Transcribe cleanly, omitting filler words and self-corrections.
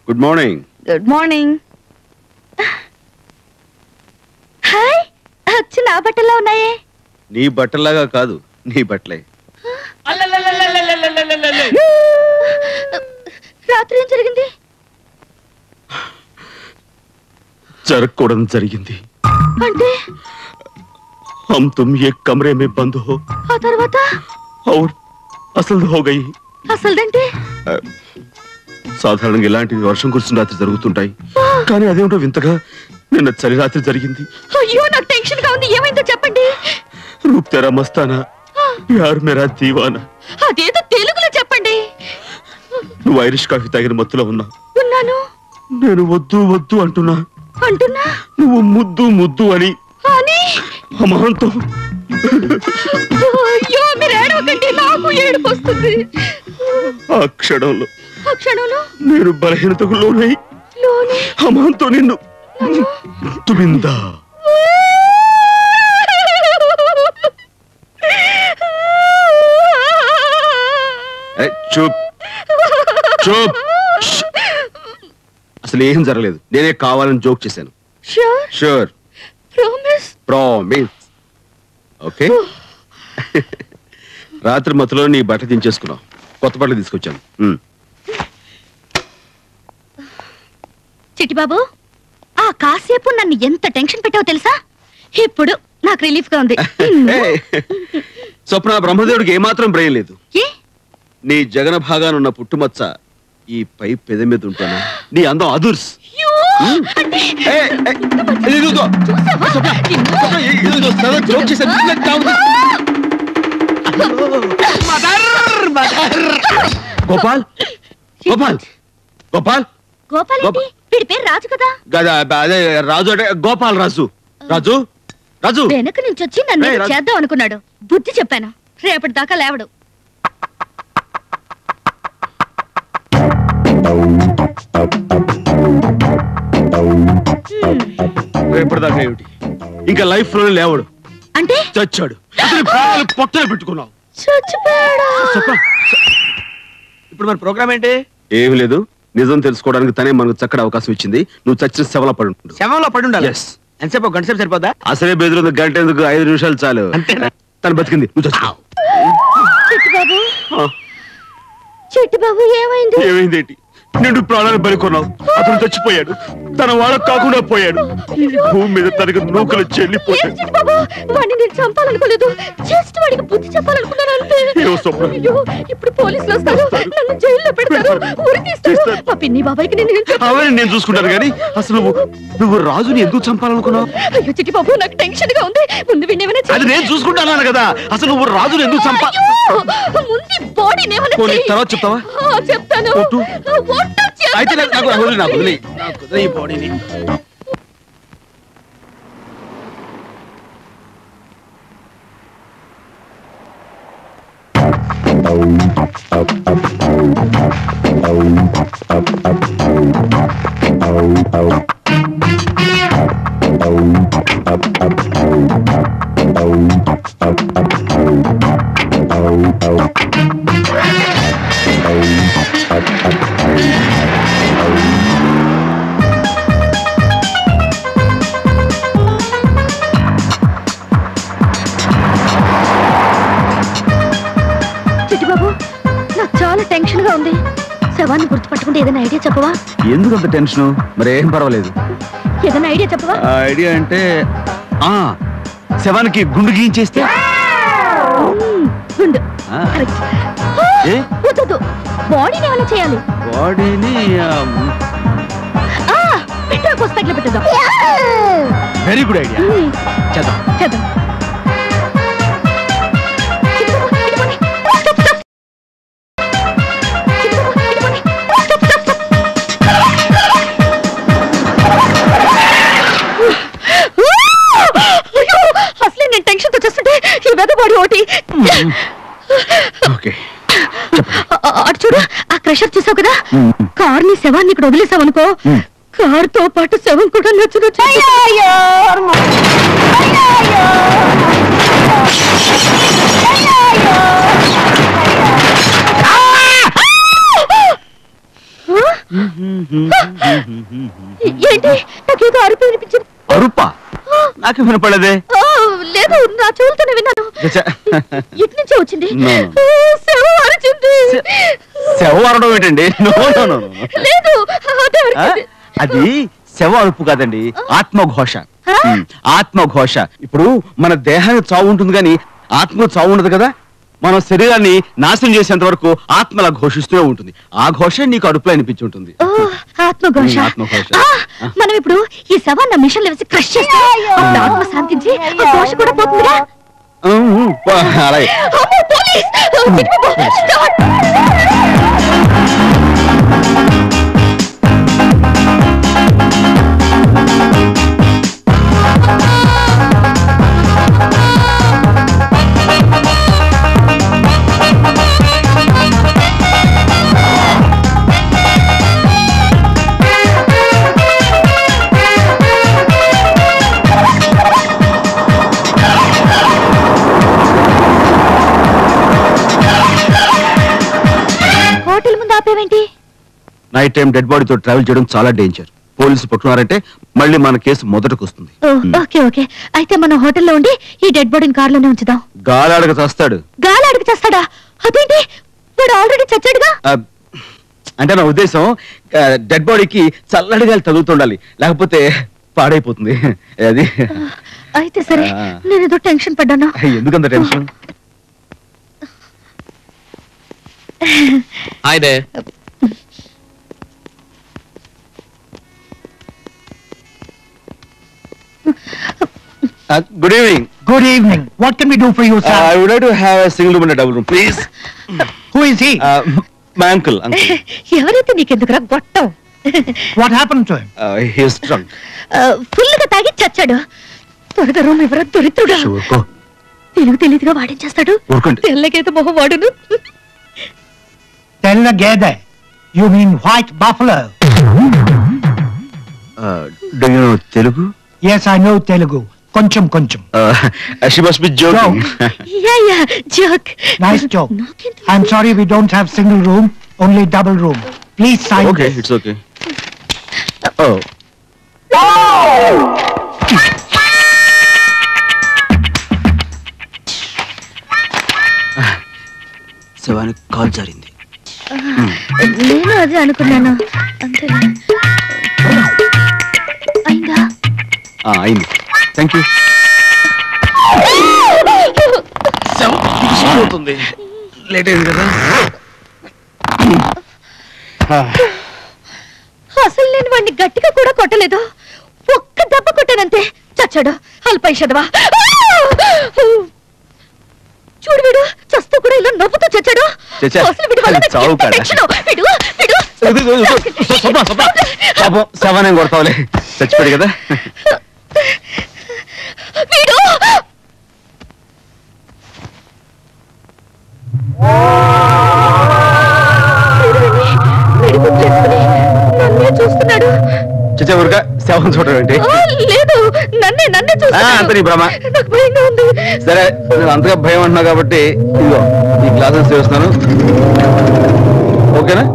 Good morning. Good morning. Hi, అచ్చు నా బట్టల్లో ఉన్నాయే. నీ బట్టల్లాగా కాదు, నీ బట్టలే. రాత్రి ఏం జరిగింది? జరగకూడదు జరిగింది. అంటే हम तुम एक कमरे में बंद हो ఆ తర్వాత और అసలు हो गई. అసలుదంటే సాధారణంగా ఇలాంటి వర్షం కురిసిన రాత్రి జరుగుతుంటాయి, కానీ అదేమిటో వింతగా నిన్న చలి రాత్రి జరిగింది. అయ్యో నాకు టెన్షన్ గా ఉంది. ఏమైందో చెప్పండి. రూప్ తెరా మస్తానా, ప్యార్ మేరా దీవానా. అదేదో తెలుగులో చెప్పండి. నువ్వు ఐరిష్ కాఫీ తాగిన మత్తులో ఉన్నావు. ఉన్నాను. నేను వద్దు వద్దు అంటున్నా. నువ్వు ముద్దు ముద్దు అని అమాంతో. అయ్యో మీరు ఏడవకండి, నాకు ఏడుపు వస్తుంది. ఆ క్షణంలో నేను బలహీనతకు లోనై అమాంతో నిన్ను తుమిందా. చూప్ చూప్. అసలు ఏం జరగలేదు, నేనే కావాలని జోక్ చేశాను. షూర్. ప్రామిస్. ఓకే. రాత్రి మత్తులో నీ బట్ట దించేసుకున్నావు, కొత్త బట్టలు తీసుకొచ్చాను. చిట్టిబాబు, ఆ కాసేపు నన్ను ఎంత టెన్షన్ పెట్టావో తెలుసా? ఇప్పుడు నాకు రిలీఫ్ గా ఉంది. స్వప్న, బ్రహ్మదేవుడికి ఏమాత్రం బ్రెయిన్ లేదు. నీ జగన భాగానున్న పుట్టుమచ్చ ఈ పై పెద మీద ఉంటాను. నీ అందం అదుర్స్. గోపాల్ గోపాల్ గోపాల్ గోపాల్ వీడి పేరు రాజు కదా? అదే రాజు అంటే గోపాల్ రాజు. రాజు రాజు వెనక నుంచి వచ్చి నన్ను చేద్దాం అనుకున్నాడు. బుద్ధి చెప్పాను, రేపటి దాకా లేవడు. రేపటిదాకా ఏమిటి, ఇంకా లైఫ్ లో లేవడు. అంటే చచ్చాడు. పొట్టలు పెట్టుకున్నావు. ఇప్పుడు మన ప్రోగ్రామ్ ఏంటి? ఏమి లేదు, నిజం తెలుసుకోవడానికి తనే మనకు చక్కటి అవకాశం ఇచ్చింది. నువ్వు చచ్చిన శవంలో పడి ఉంటావు. శవంలో పడి ఉండాలి. ఎంతసేపు? గంట సేపు సరిపోద్దా? అసలే బెదిరింది, గంట ఎందుకు, 5 నిమిషాలు చాలు. అంతేనా? తను బతికింది, నువ్వు చచ్చావు. చిట్టిబాబు ఏమైంది? ఏమైంది ఏంటి? నిండు ప్రాణాలు బలికొన్నావు. అతను చచ్చిపోయాడు, తన వాళ్ళకు కాకుండా పోయాడు. భూమి మీద తనకు నూకలు చెల్లిపోయాడు. వాడిని నేను చంపాలనుకోలేదు, జస్ట్ వాడికి బుద్ధి చెప్పాలనుకున్నాను అంతే. ఇప్పుడు పోలీసులు వస్తారు, నన్ను జైల్లో పెడతారు, ఉరి తీస్తారు. మా పిన్ని బాబాయ్కి నేను చూసుకుంటాను. కానీ అసలు నువ్వు రాజుని ఎందుకు చంపాలనుకున్నావు? అయ్యో చిట్టిబాబు, నాకు టెన్షన్ గా ఉంది. ముందు వినేమైనా అది నేను చూసుకుంటాను కదా. అసలు నువ్వు రాజుని ఎందుకు చంపాలి? ముందు బాడీని ఏమైనా తర్వాత చెప్తావా? చెప్తాను. అయితే నాకు వదిలే ఈ బాడీని. చిట్టిబాబు, నాకు చాలా టెన్షన్ గా ఉంది. శవాన్ని గుర్తుపట్టుకుంటే ఏదైనా ఐడియా చెప్పవా? ఎందుకు అంత టెన్షన్? మరి ఏం పర్వాలేదు. ఏదైనా ఐడియా చెప్పవా? ఐడియా అంటే శవానికి గుండు గీయించేస్తే. గుండు వద్దు, బాడీని ఏమైనా చేయాలి. బాడీని పెట్టాకు హాస్పిటల్ పెట్టేద్దాం. Very good idea. చేద్దాం చేద్దాం. అసలే నేను టెన్షన్ తో చేస్తుంటే ఈ వెదబాడి ఒకటి. అటు చూడు, ఆ క్రషర్ చూసావు కదా, కార్ ని శవాన్ని ఇక్కడ వదిలేసావు అనుకో, కార్ తో పాటు శవం కూడా నచ్చును. నాకు వినపడదే. లేదు, నా చెవులతోనే విన్నాను. ఇటు నుంచే వచ్చింది. శవం అరిచింది. శవం అరవడం ఏంటండి? లేదు, అదే అరిచింది. అది శవ అరుపు కాదండి, ఆత్మఘోష. ఆత్మఘోష. ఇప్పుడు మన దేహానికి చావు ఉంటుంది కానీ ఆత్మ చావు ఉండదు కదా. మన శరీరాన్ని నాశనం చేసేంత వరకు ఆత్మలా ఘోషిస్తూనే ఉంటుంది. ఆ ఘోష నీకు అడుపులో అనిపించి ఉంటుంది. ఆత్మఘోష. మనం ఇప్పుడు ఈ శవాన్ని మిషన్ వేసి క్రష్ చేస్తే ఆత్మ శాంతించి ఆ ఘోష కూడా పోతుందిగా. అలాగే. హోటల్ ముందు ఆపేవేంటి? నైట్ టైం డెడ్ బాడీతో ట్రావెల్ చేయడం చాలా డేంజర్. పోలీసులు పట్టుకున్నారంటే మళ్ళీ మన కేసు మొదటకు వస్తుంది. ఓకే ఓకే, అయితే మనం హోటల్లో ఉండి ఈ డెడ్ బాడీని కార్లోనే ఉంచుదాం. గాలాడక చస్తాడు. గాలాడికి చేస్తాడా? అదేంటి, వాడు ఆల్రెడీ చచ్చాడుగా. అంటే నా ఉద్దేశం డెడ్ బాడీకి చల్లడి గాలి తగులుతుండాలి, లేకపోతే పాడైపోతుంది. అది అయితే సరే, నేను ఏదో టెన్షన్ పడ్డాను. ఎందుకంత tension? Hi there. Good evening. Good evening. What can we do for you, sir? I would like to have a single room and a double room, please. Who is he? My uncle. ఎవరైతే నీకెందుకురా గొట్టం? What happened to him? He is drunk. ఫుల్గా తాగి చచ్చాడు. త్వరగా room ఎవరో దొరికితుడా. తెలుగు తెలియదుగా వాడేం చేస్తాడు? తెల్లగైతే మొహం వాడును. Tell the gede. You mean white buffalo? Do you know Telugu? Yes, I know Telugu. Koncham koncham. She must be joking. Yeah, joke. Nice joke. I'm sorry we don't have single room, only double room. Please sign. Okay, this. it's okay. Oh. శవానికి call జారింది. నేను అదే అనుకున్నాను. అంతే. అయిందా? అయింది. Thank you. అవుతుంది, late అయింది కదా. అసలు నేను వాడిని గట్టిగా కూడా కొట్టలేదు. ఒక్క దెబ్బ కొట్టానంతే, చచ్చాడు. అల్పైషదవా. చూడు, వీడు చస్తూ కూడా ఇలా నవ్వుతూ చచ్చాడు. అసలు వీడి వల్ల నాకు ఎంత టెన్షనో. పాపం శవాన్ని కొడతావులే, చచ్చిపోయాడు కదా. వీడు నన్నే చూస్తున్నాడు. చచ్చా ఊరుగా శవం చూడడం ఏంటి? లేదు, నన్నే చూస్తున్నాడు. అంత నీ భ్రమ. నాకు భయంగా ఉంది. సరే, నేను అంతగా భయం అంటున్నా కాబట్టి ఇదిగో ఈ గ్లాసెస్ చేస్తున్నాను, ఓకేనా?